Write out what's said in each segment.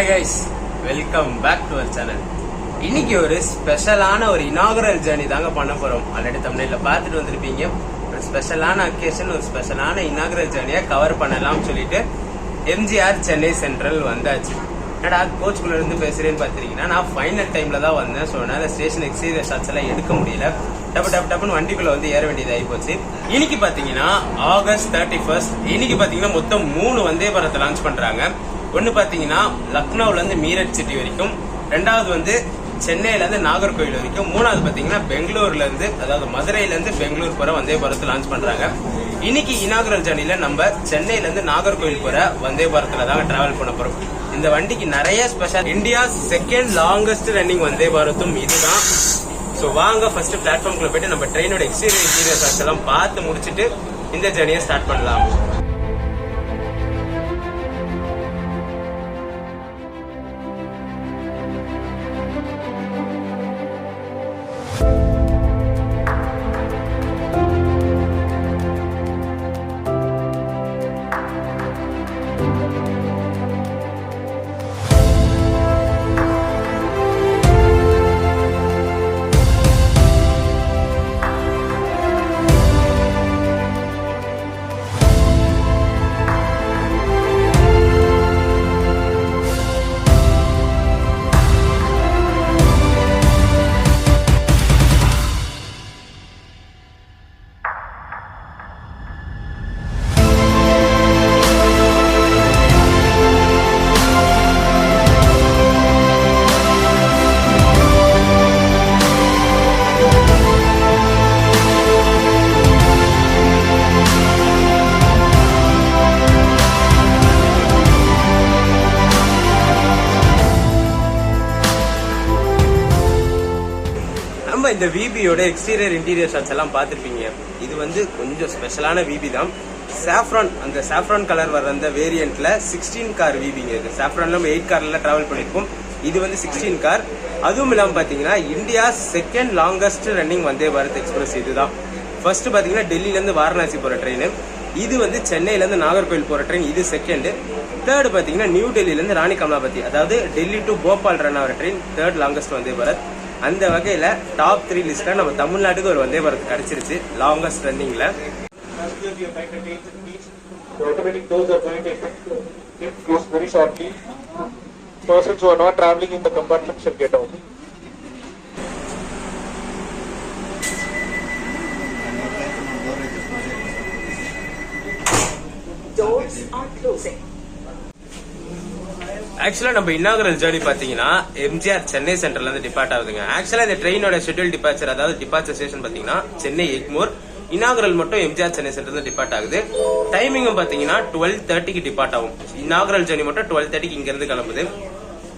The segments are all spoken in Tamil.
Hi guys, welcome back to our channel. இன்னைக்கு ஒரு ஸ்பெஷலான ஒரு இனாகுரல் ஜேர்னி தாங்க பண்ண போறோம். ஆல்ரெடி தமிழ்ல பார்த்துட்டு வந்திருப்பீங்க. ஒரு ஸ்பெஷலான அக்கேஷன், ஒரு ஸ்பெஷலான இனாகுரல் ஜேர்னியை கவர் பண்ணலாம்னு சொல்லிட்டு எம்ஜிஆர் சென்னை சென்ட்ரல் வந்தாச்சு. என்னடா கோச்சுக்குள்ள இருந்து பேசுறேன்னு பாத்திருக்கீங்கன்னா, நான் ஃபைனல் டைம்ல தான் வந்தேன். ஸோ அதனால ஸ்டேஷன் எக்ஸ்பீரியன்ஸ் ஷாட்ஸ் எல்லாம் எடுக்க முடியல. டப்புன்னு வண்டிக்குள்ள வந்து ஏற வேண்டியதாகி போச்சு. இன்னைக்கு பாத்தீங்கன்னா ஆகஸ்ட் 31. இன்னைக்கு பாத்தீங்கன்னா மொத்தம் 3 வந்தே பாரத் லான்ச் பண்றாங்க. ஒன்னு பாத்தீங்கன்னா லக்னோல இருந்து மீரட் சிட்டி வரைக்கும், ரெண்டாவது வந்து சென்னையில இருந்து நாகர்கோவில் வரைக்கும், மூணாவது பாத்தீங்கன்னா பெங்களூர்ல இருந்து, அதாவது மதுரையில இருந்து பெங்களூர் போற வந்தே பாரத் லான்ச் பண்றாங்க. இன்னைக்கு இனாகுரல் ஜர்னில நம்ம சென்னையில இருந்து நாகர்கோவில் போற வந்தே பாரத்ல தாங்க டிராவல் பண்ண போறோம். இந்த வண்டிக்கு நிறைய special. India second longest running Vande பாரத்தும் இதுதான். சோ வாங்க ஃபர்ஸ்ட் பிளாட்ஃபார்ம்குள்ள போயிட்டு நம்ம ட்ரெயினோட எக்ஸ்பீரியன்ஸ் எல்லாம் பார்த்து முடிச்சுட்டு இந்த ஜர்னியை ஸ்டார்ட் பண்ணலாம். இந்த விபியோட எக்ஸ்டீரியர் இன்டீரியர் ஷாட்ஸ் எல்லாம் பார்த்திருப்பீங்க. இது வந்து கொஞ்சம் ஸ்பெஷலான விபி தான். சாஃப்ரான், அந்த சாஃப்ரான் கலர் வர அந்த வேரியன்ட்ல 16 கார் விபிங்க இருக்கு. சாஃப்ரான்ல 8 கார்ல டிராவல் பண்ணிருக்கோம். இது வந்து 16 கார். அதுவும் இல்லாம பாத்தீங்கன்னா India second longest running Vande Bharat express இதுதான். ஃபர்ஸ்ட் பாத்தீங்கன்னா டெல்லியில இருந்து வாரணாசி போற ட்ரெயின். இது வந்து சென்னையில இருந்து நாகர்கோவில் போற ட்ரெயின். இது செகண்ட். தேர்ட் பாத்தீங்கன்னா நியூ டெல்லியில இருந்து ராணி கமலாபதி, அதாவது டெல்லி டு போபால் ரன் ஆகிற train third longest Vande Bharat. அந்த வகையில டாப் 3 லிஸ்ட்ல நம்ம தமிழ்நாட்டுக்கு ஒரு வந்தே பாரத் கிடைச்சிருச்சு longest ரன்னிங்ல. Persons who are not traveling in the compartment shall get out. Doors are closing. ஆக்சுவலா நம்ம இனாகுரல் ஜர்னி பாத்தீங்கன்னா எம்ஜிஆர் சென்னை சென்ட்ரல்ல இருந்து டிபார்ட் ஆகுதுங்க. ஆக்சுவலா இந்த ட்ரெயினோட ஷெட்யூல் டிபார்ச்சர், அதாவது டிபார்ச்சர் ஸ்டேஷன் பாத்தீங்கன்னா சென்னை எக்மோர். இனாகுரல் மட்டும் எம்ஜிஆர் சென்னை சென்ட்ரல் டிபார்ட் ஆகுது. டைமிங்கும் பாத்தீங்கன்னா 12:30க்கு டிபார்ட் ஆகும். இனாகுரல் ஜர்னி மட்டும் 12:30க்கு இங்க இருந்து கிளம்புது.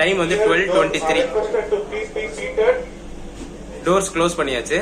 டைம் வந்து 12:23. டோர்ஸ் க்ளோஸ் பண்ணியாச்சு.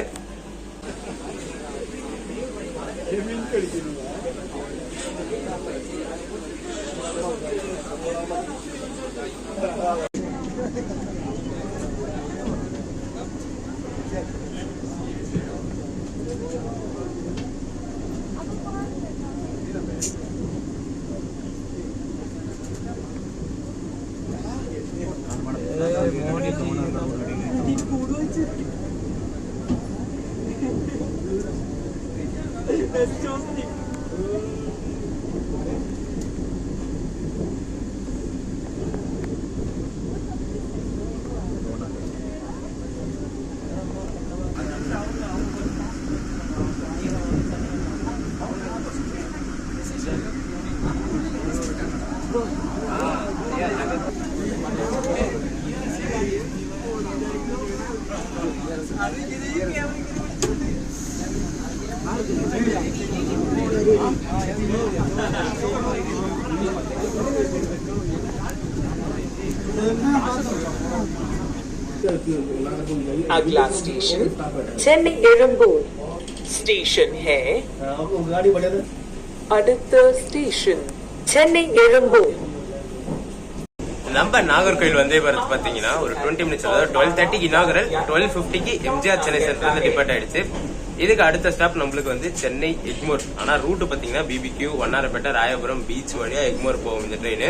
अगला स्टेशन चेन्नई एरंबोल स्टेशन है. அடுத்த ஸ்டேஷன் சென்னை எரம்பூர். நம்ம நாகர்கோவில் வந்தே பாரத் பாத்தீங்கன்னா ஒரு 20 மினிட்ஸ், அதாவது 12:30க்கு இனாகுரல், 12:50க்கு எம்ஜிஆர் சென்னை சென்ட்ரல் டிபார்ட் ஆயிடுச்சு. இதுக்கு அடுத்த ஸ்டாப் நம்மளுக்கு வந்து சென்னை எக்மோர். ஆனா ரூட் பாத்தீங்கன்னா பிபிக்யூ, வண்ணாரப்பேட்டை, ராயபுரம் பீச் வழியா எக்மோர் போகும் இந்த ட்ரெயின்.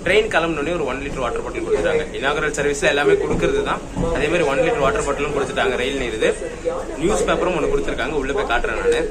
ட்ரெயின் கிளம்புனோடனே ஒரு 1 லிட்டர் வாட்டர் பாட்டில் கொடுத்துட்டாங்க. இனாகரல் சர்வீஸ்ல எல்லாமே கொடுக்கறது தான். அதே மாதிரி 1 லிட்டர் வாட்டர் பாட்டிலும் கொடுத்துட்டாங்க. ரயில் நீர் இது. நியூஸ் பேப்பரும் ஒன்று கொடுத்துருக்காங்க. உள்ள போய் காட்டுறேன் நான்.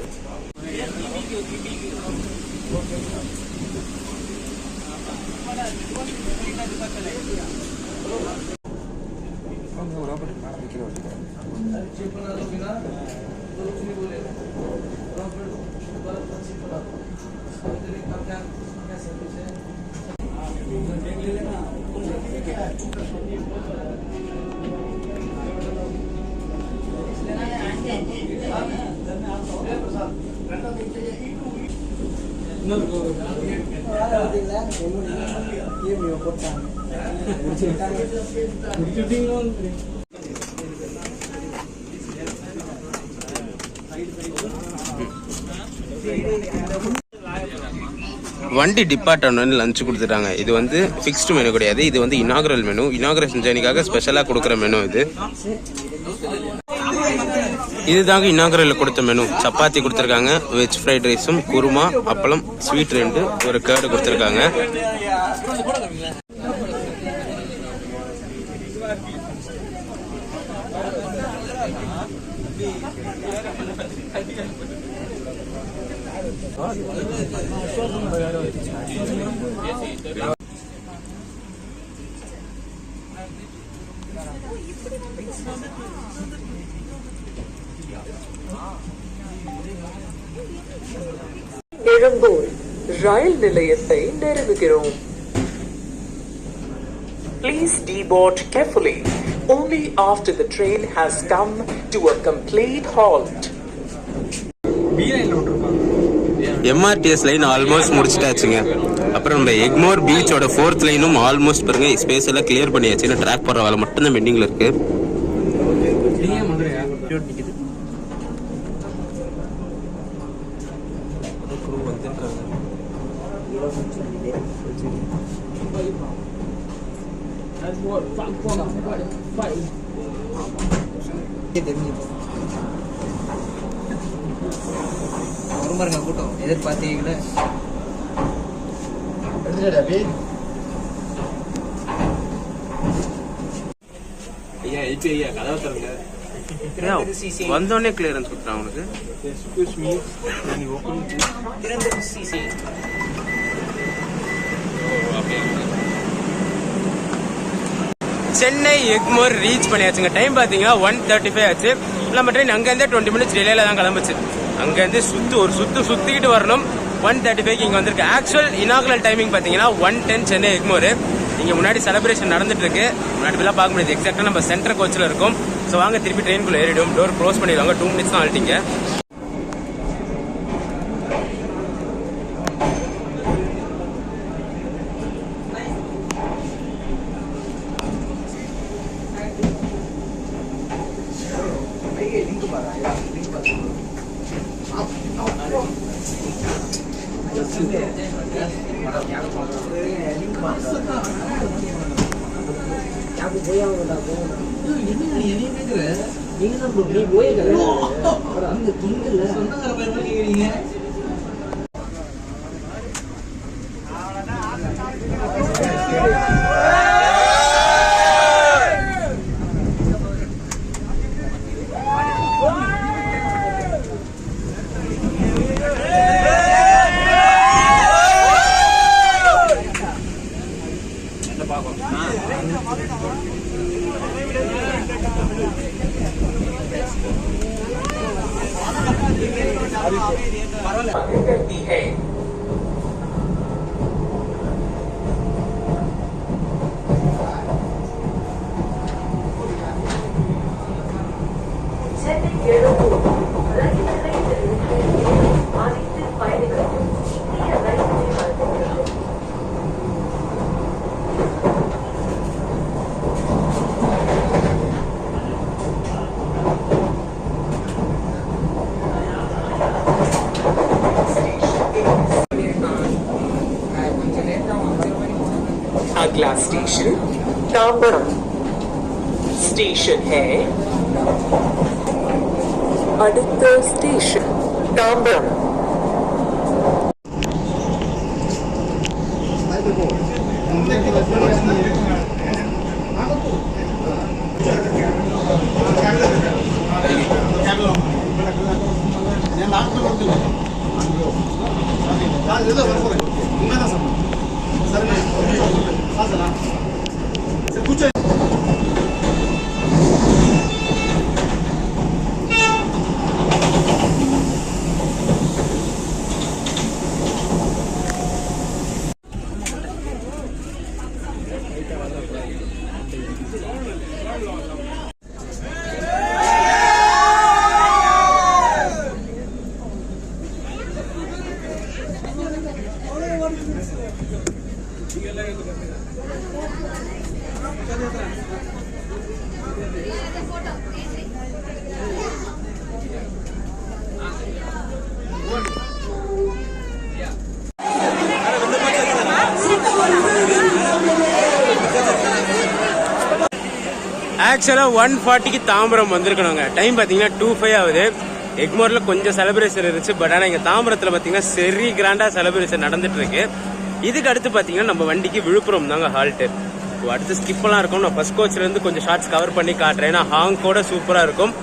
வண்டி டிபார்ட் ஆனோன்னு லஞ்ச் கொடுத்துட்டாங்க. இது வந்து ஃபிக்ஸ்டு மெனு கிடையாது. இது வந்து இனாகரல் மெனு. இனாகரேஷன் ஜேர்னிக்காக ஸ்பெஷலாக கொடுக்குற மெனு இது. இதுதாங்க இனாகரல் கொடுத்த மெனு. சப்பாத்தி கொடுத்துருக்காங்க, வெஜ் ஃப்ரைட் ரைஸும், குருமா, அப்பளம், ஸ்வீட் 2, ஒரு கேர்டு கொடுத்துருக்காங்க. எழும்பூர் ரயில் நிலையத்தை நெருங்குகிறோம். Please deboard carefully only after the train has come to a complete halt. MRTS line almost முடிச்சிட்டாச்சுங்க. அப்புறம் நம்ம எக்மோர் பீச்சோட 4th லைனும் ஆல்மோஸ்ட் பாருங்க ஸ்பேஸ் எல்லாம் கிளியர் பண்ணியாச்சு. இன்னும் ட்ராக் போடுற வேலை மட்டும்தான் பெண்டிங்ல இருக்கு. பாருங்க கூட்டம் எதிர்பார்த்தீங்களா? வந்தோடனே கிளியரன்ஸ் கொடுத்துறான் உனக்கு. சென்னை எக்மோர் ரீச் பண்ணியாச்சுங்க. டைம் பாத்தீங்கன்னா 1:35 ஆச்சு. நம்ம ட்ரெயின் அங்கேருந்து 20 மினிட்ஸ் டிலேல தான் கிளம்புச்சு. அங்கேருந்து ஒரு சுத்திக்கிட்டு வரணும். 1:35 இங்க வந்திருக்கு. ஆக்சுவல் இனாகுரல் டைமிங் பாத்தீங்கன்னா 1:10 சென்னை எக்மோர். இங்க முன்னாடி செலிப்ரேஷன் நடந்துட்டு இருக்கு. முன்னாடி எல்லாம் பார்க்க முடியாது. எக்ஸாக்டா நம்ம சென்டர் கோச்சில் இருக்கும். ஸோ வாங்க திருப்பி ட்ரெயின்குள்ள ஏறிடும். டோர் க்ளோஸ் பண்ணிடுவாங்க. 2 மினிட்ஸ் தான் ஆல்ட்டிங்க. अगला स्टेशन तांबरम स्टेशन है. அடுத்த ஸ்டேஷன் தாம்பரம். ஆக்சுவலாக 140க்கு தாம்பரம் வந்திருக்கணுங்க. டைம் பார்த்தீங்கன்னா 2:05 ஆகுது. எக்மோரில் கொஞ்சம் செலிப்ரேஷன் இருந்துச்சு. பட் ஆனால் இங்கே தாம்பரத்தில் பார்த்தீங்கன்னா சரி கிராண்டாக செலிப்ரேஷன் நடந்துட்டு இருக்கு. இதுக்கு அடுத்து பார்த்தீங்கன்னா நம்ம வண்டிக்கு விழுப்புரம் தாங்க ஹால்ட்டு. அடுத்து ஸ்கிப்பெல்லாம் இருக்கும். நான் ஃபர்ஸ்ட் கோச்லேருந்து கொஞ்சம் ஷார்ட்ஸ் கவர் பண்ணி காட்டுறேன். ஏன்னா ஹாங் கூட சூப்பராக இருக்கும்.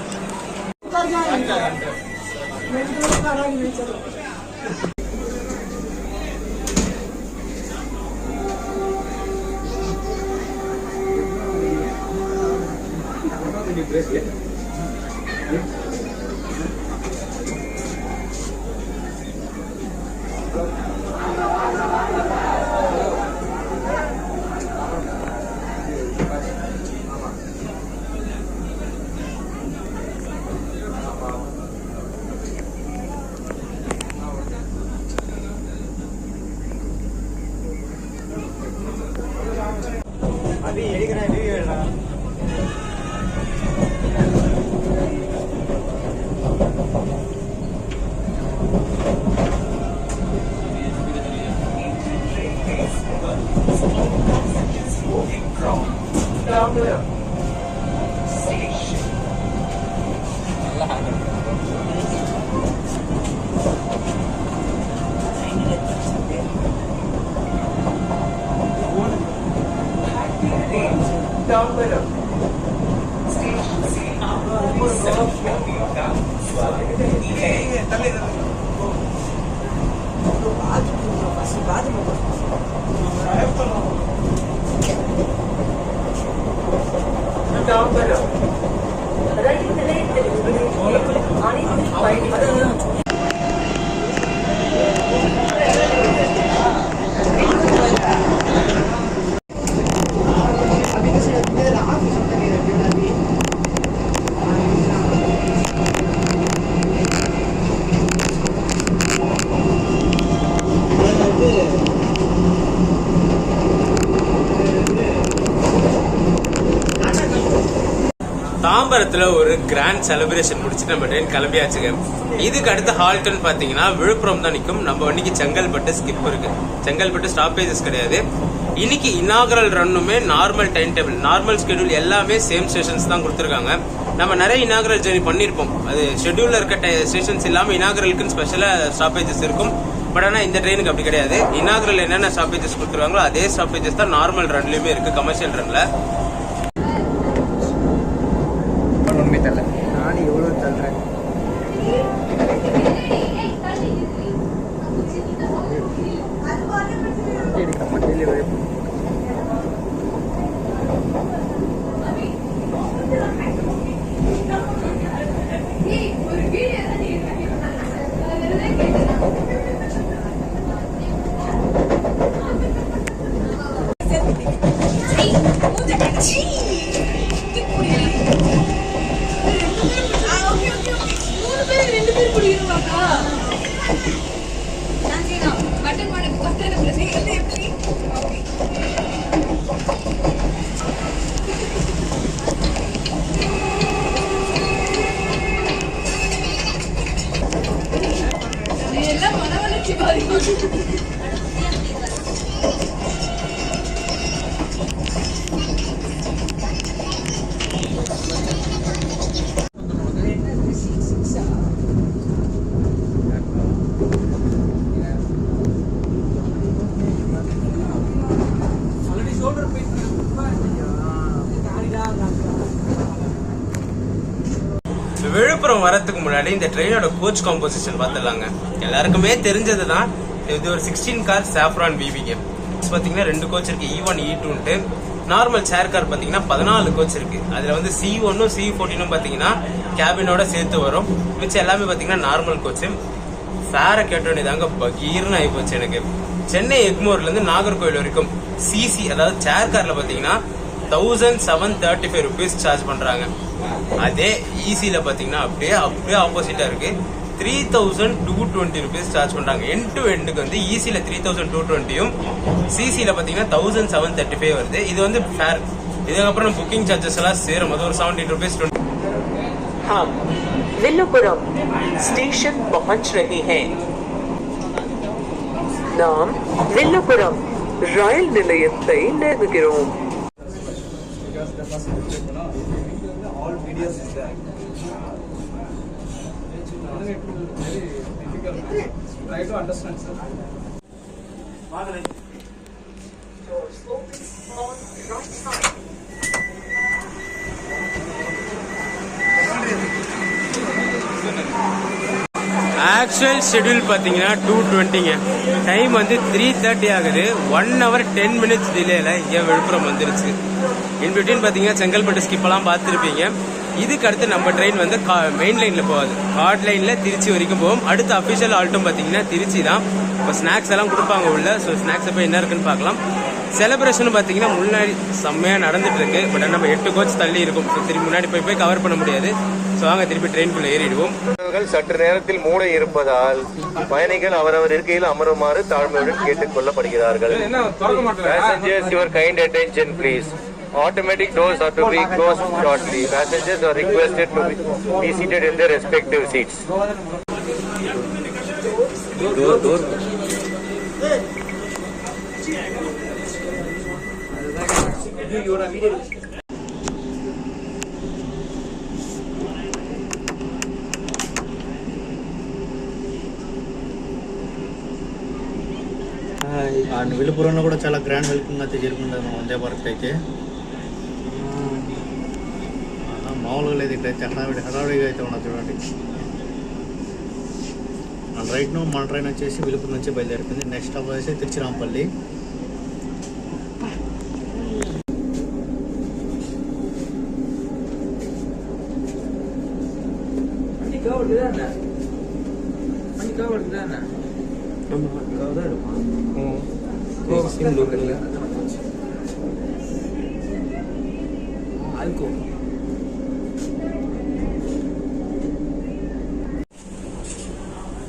தாம்பரத்துல ஒரு கிராண்ட் செலிப்ரேஷன் முடிச்சு நம்ம ட்ரெயின் கிளம்பியாச்சுங்க. இதுக்கு அடுத்த ஹால்ட்னு பாத்தீங்கன்னா விழுப்புரம் தான் நிற்கும். நம்ம வண்டிக்கு செங்கல்பட்டு ஸ்கிப் இருக்கு. செங்கல்பட்டு ஸ்டாப்பேஜஸ் கிடையாது. இன்னைக்கு இனாகரல் ரன்னுமே normal time table, normal schedule எல்லாமே சேம் ஸ்டேஷன்ஸ் தான் கொடுத்துருக்காங்க. நம்ம நிறைய இனாகரல் ஜெர்னி பண்ணிருப்போம். அது ஷெட்யூல்ல இருக்க ஸ்டேஷன்ஸ் இல்லாம இனாகரலுக்குன்னு ஸ்பெஷலா ஸ்டாப்பேஜஸ் இருக்கும். பட் ஆனால் இந்த ட்ரெயினுக்கு அப்படி கிடையாது. இனாகரல் என்னென்ன ஸ்டாப்பேஜஸ் கொடுத்துருவாங்களோ அதே ஸ்டாப்பேஜஸ் தான் நார்மல் ரன்லயுமே இருக்கு, கமர்ஷியல் ரன்ல. உண்மை தரல, நான் எவ்வளோ தள்ளுறேன். எடுக்க மாட்டேன். விழுப்புரம் வரதுக்கு முன்னாடி இந்த ட்ரெயினோட கோச் காம்போசிஷன் பார்த்துடலாங்க. எல்லாருக்குமே தெரிஞ்சதுதான். இது ஒரு 16 கார் சாஃப்ரான் விவிங்க. பாத்தீங்கன்னா 2 கோச் இருக்கு, E1 E2. நார்மல் சேர் கார் பாத்தீங்கன்னா 14 கோச் இருக்கு. அதுல வந்து C1 C14 பாத்தீங்கன்னா கேபினோட சேர்த்து வரும். மிச்சம் எல்லாமே பாத்தீங்கன்னா நார்மல் கோச். ஃபேரை கேட்டோன்னே பகீர்னு ஆகி போச்சு எனக்கு. சென்னை எக்மோர்ல இருந்து நாகர்கோவில் வரைக்கும் சிசி அதாவது சேர் கார்ல பாத்தீங்கன்னா 1735 rupees சார்ஜ் பண்றாங்க. அதே ஈசில பாத்தீங்கன்னா அப்படியே ஆப்போசிட்டா இருக்கு, 3220 rupees சார்ஜ் பண்றாங்க. எண்ட் டு எண்டுக்கு வந்து ஈசில 3220யும் சிசில பாத்தீங்கன்னா 1735 வருது. இது வந்து ஃபேர். இதுக்கப்புறம் புக்கிங் சார்ஜஸ் எல்லாம் சேரும் போது ஒரு 17 rupees. हम विल्लुपुरम स्टेशन पहुंच रहे हैं. நாம் வில்லுபுரம் ரயில் நிலையத்தை நெருங்குகிறோம். all videos is there. Try to understand, sir. Actual schedule பார்த்தீங்கன்னா 2:20ங்க. டைம் வந்து 3:30 ஆகுது. 1 hour 10 minutes டிலேல இங்கே விழுப்புரம் வந்துருச்சு. இன்பிட்வீன் பார்த்தீங்கன்னா செங்கல்பட்டு ஸ்கிப்பெல்லாம் பார்த்துருப்பீங்க. இதுக்கு அடுத்து நம்ம ட்ரெயின் வந்து மெயின் லைனில் போகாது, கார்ட் லைனில் திருச்சி வரைக்கும் போகும். அடுத்த அஃபிஷியல் ஆல்ட்டும் பார்த்தீங்கன்னா திருச்சி தான். இப்போ ஸ்நாக்ஸ் எல்லாம் கொடுப்பாங்க உள்ள. ஸோ ஸ்நாக்ஸ் போய் என்ன இருக்குன்னு பார்க்கலாம். செலிப்ரேஷன் பார்த்தீங்கன்னா முன்னாடி செம்மையாக நடந்துட்டு இருக்கு. பட் நம்ம 8 கோச் தள்ளி இருக்கும். ஸோ திரும்பி முன்னாடி போய் கவர் பண்ண முடியாது. ஸோ வாங்க திருப்பி ட்ரெயின்குள்ளே ஏறிடுவோம். சற்று நேரத்தில் மூட இருப்பதால் பயணிகள் அவரவர் இருக்கையில் அமருமாறு தாழ்மையுடன் கேட்டுக் கொள்ளப்படுகிறார்கள். Passengers, your kind attention please. Automatic doors are to be closed shortly. Passengers are requested to be seated in their respective seats. Door. And విలుపురంలో కూడా చాలా గ్రాండ్ వెల్కమ్ అయితే జరుగుతుంది వందే భారత్ అయితే. మామూలుగా లేదు, ఇక్కడైతే హడావిడిగా అయితే ఉన్నది చూడండి. అండ్ రైట్ నో మన ట్రైన్ వచ్చేసి విలుపురం నుంచి బయలుదేరుతుంది. నెక్స్ట్ స్టాప్ వచ్చేసి తిరుచిరాంపల్లి.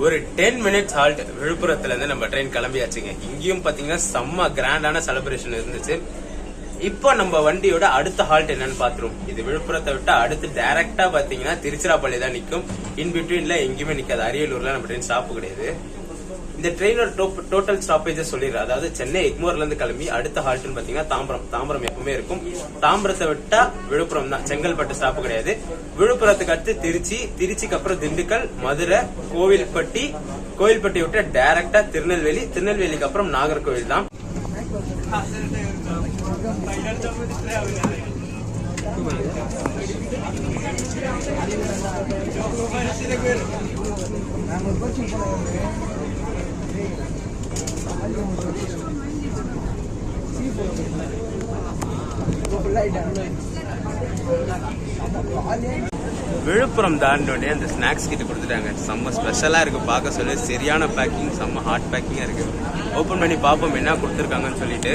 ஒரு 10 minutes ஹால்ட் விழுப்புரத்துல இருந்து நம்ம ட்ரெயின் கிளம்பியாச்சுங்க. இங்கேயும் பாத்தீங்கன்னா செம்ம கிராண்டான செலிப்ரேஷன் இருந்துச்சு. இப்போ நம்ம வண்டியோட அடுத்த ஹால்ட் என்னன்னு பாத்துருவோம். இது விழுப்புரத்தை விட்டு அடுத்து டைரக்டா பாத்தீங்கன்னா திருச்சிராப்பள்ளி தான் நிக்கும். இன் பிட்வீன்ல எங்கேயுமே நிக்காது. அரியலூர்ல நம்ம ட்ரெயின் ஸ்டாப் கிடையாது. இந்த ட்ரெயினோட டோட்டல் ஸ்டாப்பேஜஸ் சொல்லிடுறேன். அதாவது சென்னை எக்மோர்ல இருந்து கிளம்பி அடுத்த ஹால்ட்னு பாத்தீங்கன்னா தாம்பரம் எப்பவுமே இருக்கும். தாம்பரத்தை விட்டா விழுப்புரம் தான், செங்கல்பட்டு ஸ்டாப் கிடையாது. விழுப்புரத்துக்கு அடுத்து திருச்சிக்கு அப்புறம் திண்டுக்கல், மதுரை, கோவில்பட்டி விட்டு டைரக்டா திருநெல்வேலிக்கு அப்புறம் நாகர்கோவில் தான். விழுப்புரம் தாண்டோடனே அந்த ஸ்நாக்ஸ் கிட்ட கொடுத்துட்டாங்க. செம்ம ஸ்பெஷலா இருக்கு, பார்க்க சொல்லி சரியான பேக்கிங், செம்ம ஹாட் பேக்கிங்கா இருக்கு. ஓபன் பண்ணி பார்ப்போம் என்ன கொடுத்துருக்காங்கன்னு சொல்லிட்டு.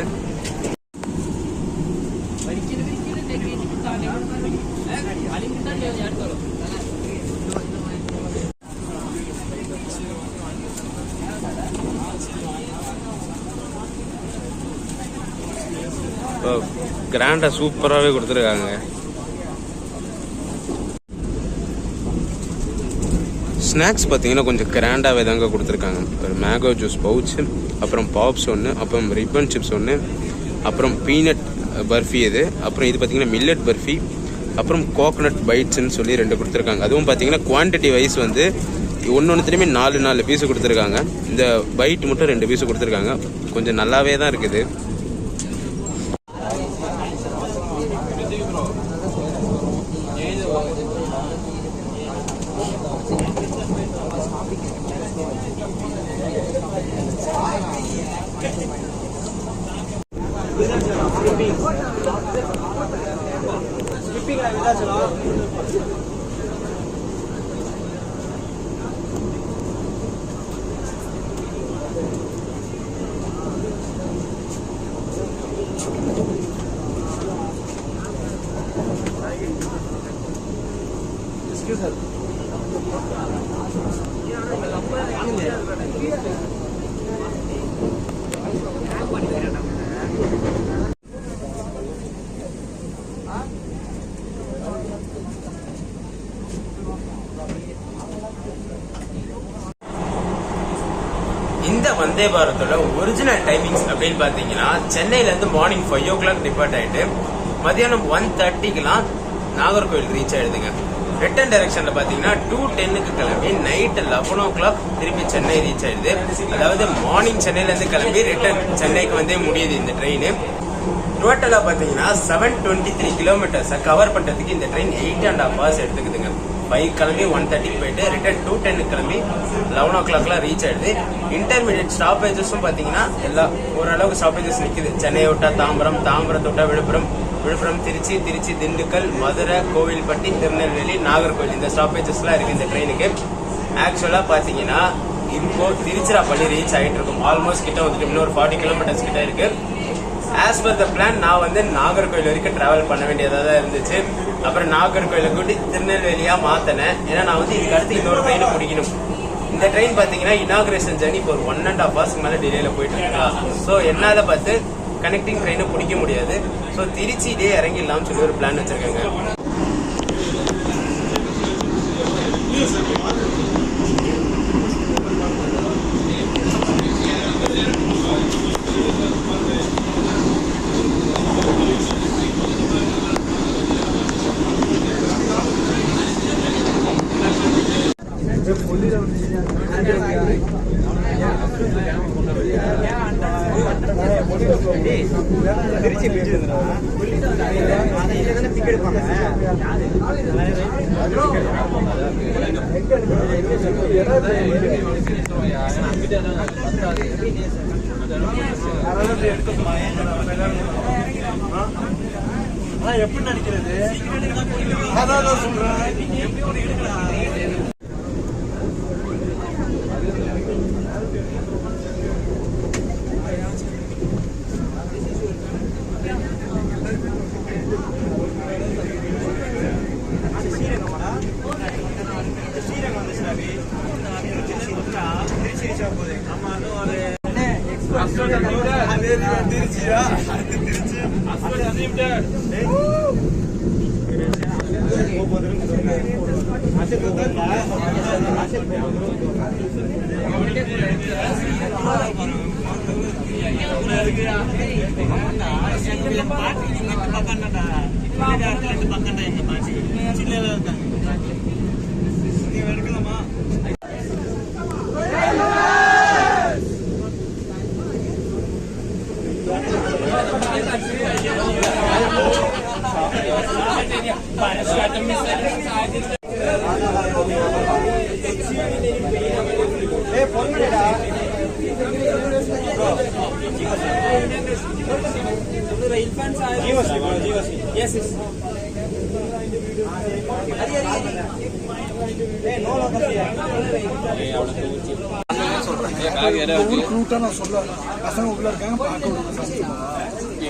கிராண்டா சூப்பராகவே கொடுத்துருக்காங்க. ஸ்நாக்ஸ் பார்த்தீங்கன்னா கொஞ்சம் கிராண்டாகவே தாங்க கொடுத்துருக்காங்க. ஒரு மேங்கோ ஜூஸ் பவுச், அப்புறம் பாப்ஸ் ஒன்று, அப்புறம் ரிப்பன் சிப்ஸ் ஒன்று, அப்புறம் பீனட் பர்ஃபி இது, அப்புறம் இது பார்த்தீங்கன்னா மில்லட் பர்ஃபி, அப்புறம் கோகனட் பைட்ஸ்ன்னு சொல்லி 2 கொடுத்துருக்காங்க. அதுவும் பார்த்தீங்கன்னா குவான்டிட்டி வைஸ் வந்து ஒன்றுத்துலேயுமே 4 பீஸு கொடுத்துருக்காங்க. இந்த பைட் மட்டும் 2 பீஸு கொடுத்துருக்காங்க. கொஞ்சம் நல்லாவே தான் இருக்குது. இந்த வந்தே பாரத்தோட ஒரிஜினல் டைமிங்ஸ் அப்படின்னு பாத்தீங்கன்னா சென்னையில இருந்து மார்னிங் 5 o'clock டிபார்ட் ஆயிட்டு மதியானம் 1:30க்குலாம் நாகர்கோவில் ரீச் ஆயிடுதுங்க. ரிட்டர்ன் டைரக்ஷன்ல பாத்தீங்கன்னா 2:10க்கு கிளம்பி நைட் 11 o'clock திருப்பி சென்னை ரீச் ஆயிடுது. அதாவது மார்னிங் சென்னையில இருந்து கிளம்பி ரிட்டர்ன் சென்னைக்கு வந்தே முடியுது இந்த ட்ரெயின். டோட்டலா பாத்தீங்கன்னா 723 கிலோமீட்டர்ஸ் கவர் பண்றதுக்கு இந்த ட்ரெயின் 8.5 hours எடுத்துக்குதுங்க. 5 கிளம்பி 1:30க்கு போயிட்டு ரிட்டர்ன் 2:10 கிளம்பி 11 o'clockலாம் ரீச் ஆயிடுது. இன்டர்மீடியட் ஸ்டாப்பேஜஸும் பாத்தீங்கன்னா எல்லாம் ஓரளவுக்கு ஸ்டாப்பேஜஸ் நிக்குது. சென்னை விட்டா தாம்பரம், தாம்பரத்தை விட்டா விழுப்புரம், விழுப்புரம் திருச்சி, திருச்சி திண்டுக்கல், மதுரை, கோவில்பட்டி, திருநெல்வேலி, நாகர்கோவில் இந்த ஸ்டாப்பேஜஸ்லாம் இருக்கு இந்த ட்ரெயினுக்கு. ஆக்சுவலா பாத்தீங்கன்னா இப்போ திருச்சிராப்பள்ளி ரீச் ஆயிட்டு இருக்கும். ஆல்மோஸ்ட் கிட்ட வந்துட்டு இன்னொரு 40 கிலோமீட்டர்ஸ் கிட்ட இருக்கு. ஆஸ் பர் த பிளான் நான் வந்து நாகர்கோவில் வரைக்கும் டிராவல் பண்ண வேண்டியதா தான் இருந்துச்சு. அப்புறம் நாகர்கோவிலை கூட்டி திருநெல்வேலியா மாத்தினேன். ஏன்னா நான் வந்து இதுக்கு அடுத்து இன்னொரு ட்ரெயினை பிடிக்கணும். இந்த ட்ரெயின் பாத்தீங்கன்னா இனாகிரேஷன் ஜர்னி இப்போ ஒரு 1.5 hours மேல டிலேல போயிட்டு இருக்கா. ஸோ என்னால பார்த்து கனெக்டிங் ட்ரெயினை பிடிக்க முடியாது. ஸோ திருச்சியிலே இறங்கிடலாம்னு சொல்லி ஒரு பிளான் வச்சிருக்கேங்க. திருச்சி பிடிச்சி டிக்கெட் எடுப்பாங்க. எப்படி நடிக்கிறது அதான் சொல்றேன்.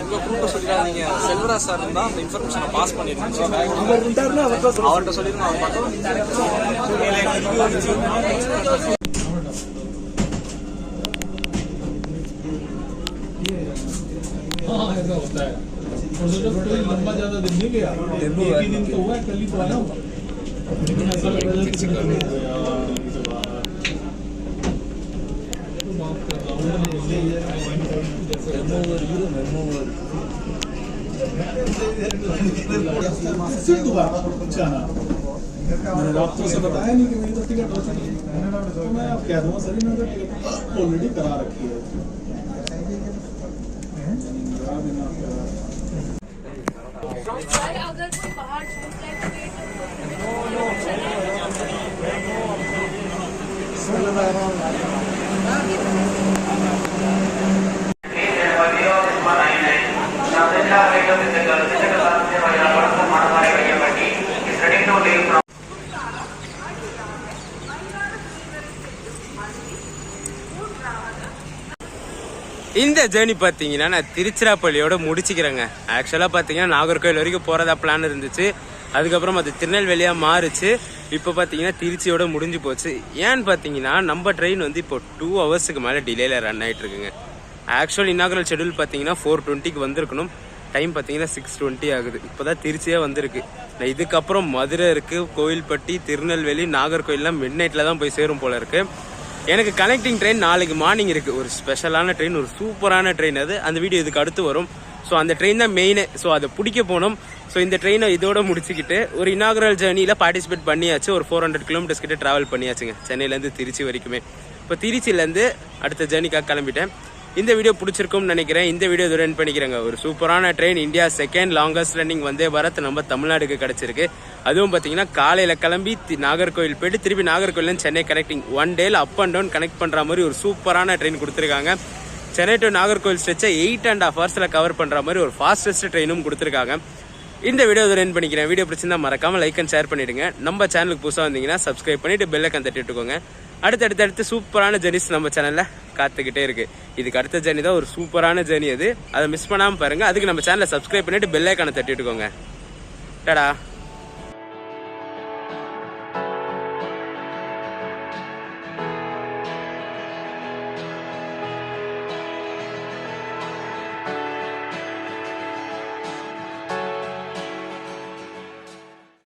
எங்க குரூப்பை சொல்லிடாதீங்க. செல்வராஜ் சார் இருந்தா அந்த இன்ஃபர்மேஷனை பாஸ் பண்ணிருக்கோம். அவர்கிட்ட சொல்லிருந்தோம். அவர் மட்டும் ऐसा होता है और सोचो ट्रेन लंबा ज्यादा दिन नहीं गया, एक ही दिन तो हुआ, कल ही तो आया हूँ, लेकिन ऐसा लग रहा है कि यार माफ करना मैंने डॉक्टर से बताया नहीं कि मेरी तो टिकट हो चुकी है, तो मैं अब कह दूंगा सर मैंने टिकट ऑलरेडी करा रखी है। अगर कोई बाहर இந்த ஜேர்னி பார்த்தீங்கன்னா நான் திருச்சிராப்பள்ளியோட முடிச்சுக்கிறேங்க. ஆக்சுவலாக பார்த்தீங்கன்னா நாகர்கோவில் வரைக்கும் போகிறதா பிளான் இருந்துச்சு. அதுக்கப்புறம் அது திருநெல்வேலியாக மாறுச்சு. இப்போ பார்த்தீங்கன்னா திருச்சியோட முடிஞ்சு போச்சு. ஏன்னு பார்த்தீங்கன்னா நம்ம ட்ரெயின் வந்து இப்போ 2 ஹவர்ஸுக்கு மேலே டிலேயில் ரன் ஆகிட்டு இருக்குங்க. ஆக்சுவல் இனாகரல் ஷெடியூல் பார்த்தீங்கன்னா 4:20க்கு வந்திருக்கணும். டைம் பார்த்தீங்கன்னா 6:20 ஆகுது. இப்போ தான் திருச்சியே வந்திருக்கு. இதுக்கப்புறம் மதுரை இருக்குது, கோவில்பட்டி, திருநெல்வேலி, நாகர்கோயிலெலாம் மிட் நைட்டில் தான் போய் சேரும் போல இருக்குது. எனக்கு கனெக்டிங் ட்ரெயின் நாளைக்கு மார்னிங் இருக்குது. ஒரு ஸ்பெஷலான ட்ரெயின், ஒரு சூப்பரான ட்ரெயின். அது அந்த வீடியோ இதுக்கு அடுத்து வரும். ஸோ அந்த ட்ரெயின் தான் மெயினு. ஸோ அதை பிடிக்க போனோம். ஸோ இந்த ட்ரெயினை இதோட முடிச்சுக்கிட்டு ஒரு இனாகரல் ஜேர்னியில் பார்ட்டிசிபேட் பண்ணியாச்சு. ஒரு 400 கிலோமீட்டர்ஸ் கிட்ட ட்ராவல் பண்ணியாச்சுங்க, சென்னையிலேருந்து திருச்சி வரைக்குமே. இப்போ திருச்சியிலேருந்து அடுத்த ஜேர்னிக்காக கிளம்பிட்டேன். இந்த வீடியோ பிடிச்சிருக்கும்னு நினைக்கிறேன். இந்த வீடியோ இதோட எண்ட் பண்ணிக்கிறேங்க. ஒரு சூப்பரான train, India second longest running Vande Bharat நம்ம தமிழ்நாடுக்கு கிடச்சிருக்கு. அதுவும் பார்த்தீங்கன்னா காலையில் கிளம்பி நாகர்கோவில் போயிட்டு திருப்பி நாகர்கோவிலேருந்து சென்னை கனெக்டிங் 1 டேல அப் அண்ட் டவுன் கனெக்ட் பண்ணுற மாதிரி ஒரு சூப்பரான ட்ரெயின் கொடுத்துருக்காங்க. சென்னை டு நாகர்கோவில் ஸ்ட்ரெச்சை 8.5 ஹவர்ஸில் கவர் பண்ணுற மாதிரி ஒரு ஃபாஸ்டஸ்ட் ட்ரெயினும் கொடுத்துருக்காங்க. இந்த வீடியோ இதோட எண்ட் பண்ணிக்கிறேன். வீடியோ பிடிச்சிருந்தா மறக்காமல் லைக் அண்ட் ஷேர் பண்ணிவிடுங்க. நம்ம சேனலுக்கு புதுசாக வந்தீங்கன்னா சப்ஸ்கிரைப் பண்ணிவிட்டு பெல் ஐக்கான் தட்டி விட்டுக்கோங்க. அடுத்தடுத்து சூப்பரான ஜெர்னிஸ் நம்ம சேனலில் காத்துக்கிட்டே இருக்குது. இதுக்கு அடுத்த ஜெர்னி தான் ஒரு சூப்பரான ஜெர்னி. அதை மிஸ் பண்ணாமல் பாருங்கள். அதுக்கு நம்ம சேனலை சப்ஸ்கிரைப் பண்ணிவிட்டு பெல் ஐக்கானை தட்டி விட்டுக்கோங்க. டடா.